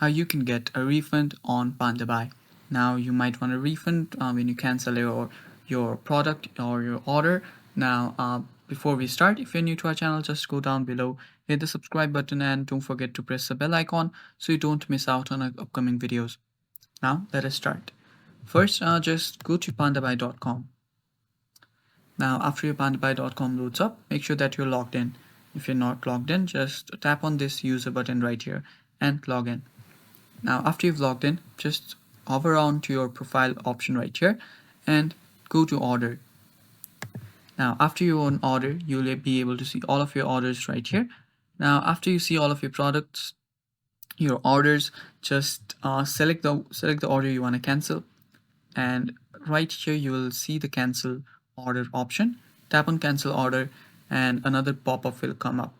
how you can get a refund on Pandabuy. Now you might want a refund when you cancel your product or your order. Now before we start, if you're new to our channel, just go down below, hit the subscribe button, and don't forget to press the bell icon so you don't miss out on our upcoming videos. Now let us start. First, just go to pandabuy.com. Now after your pandabuy.com loads up, make sure that you're logged in. If you're not logged in, just tap on this user button right here and log in. Now after you've logged in, just hover on to your profile option right here and go to order. Now after you own order, you'll be able to see all of your orders right here. Now after you see all of your products, your orders, just select the order you want to cancel, and right here you will see the cancel order option. Tap on cancel order and another pop-up will come up.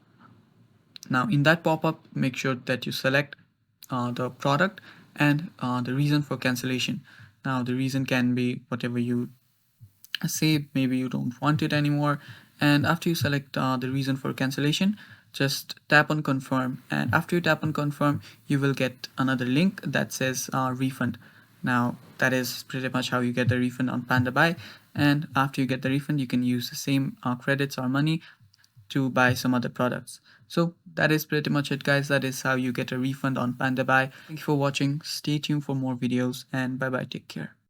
Now in that pop-up, make sure that you select the product and the reason for cancellation. Now the reason can be whatever you say, maybe you don't want it anymore. And after you select the reason for cancellation, just tap on confirm, and after you tap on confirm, you will get another link that says refund. Now that is pretty much how you get the refund on Pandabuy, and after you get the refund, you can use the same credits or money to buy some other products. So that is pretty much it, guys. That is how you get a refund on Pandabuy. Thank you for watching. Stay tuned for more videos, and bye bye, take care.